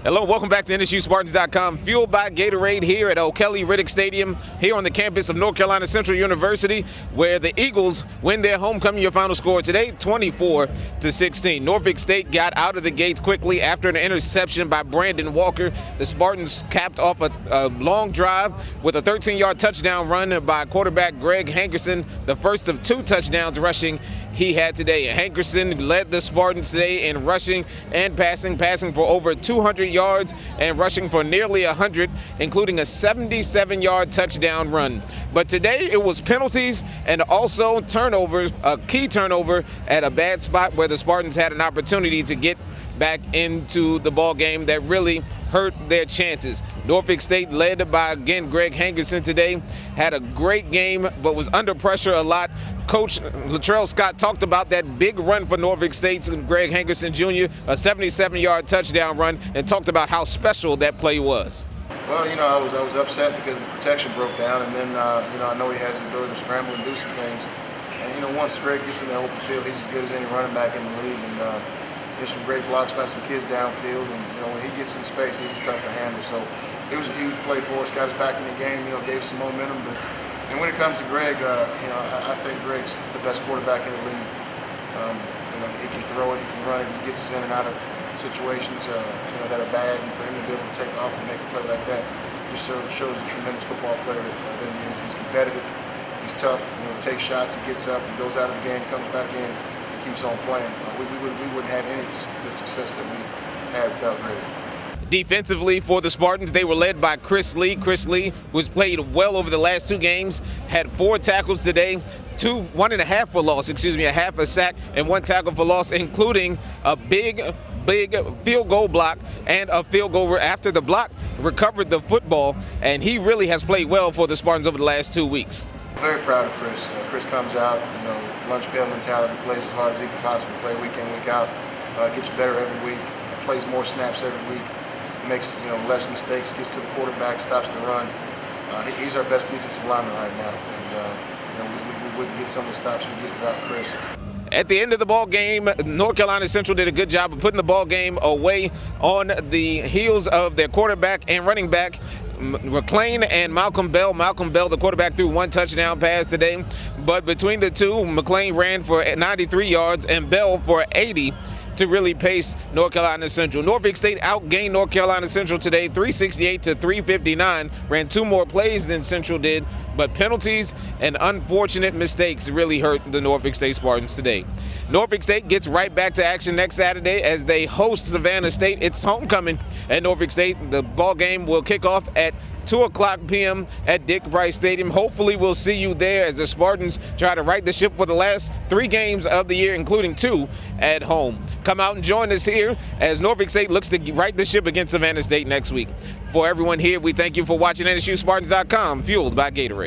Hello, welcome back to NSUSpartans.com. Fueled by Gatorade here at O'Kelly Riddick Stadium, here on the campus of North Carolina Central University, where the Eagles win their homecoming. Your final score today, 24-16. Norfolk State got out of the gates quickly after an interception by Brandon Walker. The Spartans capped off a long drive with a 13-yard touchdown run by quarterback Greg Hankerson, the first of 2 touchdowns rushing he had today. Hankerson led the Spartans today in rushing and passing for over 200 yards and rushing for nearly 100, including a 77-yard touchdown run. But today it was penalties and also turnovers, a key turnover at a bad spot where the Spartans had an opportunity to get back into the ball game that really hurt their chances. Norfolk State, led by, again, Greg Hankerson today, had a great game but was under pressure a lot. Coach Latrell Scott talked about that big run for Norfolk State's Greg Hankerson Jr., a 77-yard touchdown run, and talked about how special that play was. Well, I was upset because the protection broke down, and then, I know he has the ability to scramble and do some things. And, once Greg gets in the open field, he's as good as any running back in the league. And there's some great blocks by some kids downfield, and, when he gets in space, he's tough to handle. So it was a huge play for us, got us back in the game, gave us some momentum. And when it comes to Greg, I think Greg's the best quarterback in the league. He can throw it, he can run it, he gets us in and out of situations that are bad, and for him to be able to take off and make a play like that just shows a tremendous football player that he is. He's competitive, he's tough, takes shots, he gets up, he goes out of the game, comes back in, and keeps on playing. We wouldn't have any of the success that we had without Greg. Defensively for the Spartans, they were led by Chris Lee. Chris Lee, who's played well over the last 2 games, had 4 tackles today, 1.5 for loss, a half a sack and 1 tackle for loss, including a big field goal block and a field goal after the block recovered the football, and he really has played well for the Spartans over the last 2 weeks. Very proud of Chris. Chris comes out, lunch pail mentality, plays as hard as he can possibly play week in, week out, gets better every week, plays more snaps every week, makes less mistakes, gets to the quarterback, stops the run. He's our best defensive lineman right now, and we wouldn't get some of the stops we get without Chris. At the end of the ball game, North Carolina Central did a good job of putting the ball game away on the heels of their quarterback and running back, McLean and Malcolm Bell. Malcolm Bell, the quarterback, threw 1 touchdown pass today, but between the two, McLean ran for 93 yards and Bell for 80 to really pace North Carolina Central. Norfolk State outgained North Carolina Central today, 368-359, ran 2 more plays than Central did, but penalties and unfortunate mistakes really hurt the Norfolk State Spartans today. Norfolk State gets right back to action next Saturday as they host Savannah State. It's homecoming at Norfolk State. The ball game will kick off at 2:00 p.m. at Dick Price Stadium. Hopefully we'll see you there as the Spartans try to right the ship for the last 3 games of the year, including 2 at home. Come out and join us here as Norfolk State looks to right the ship against Savannah State next week. For everyone here, we thank you for watching NSUSpartans.com, fueled by Gatorade.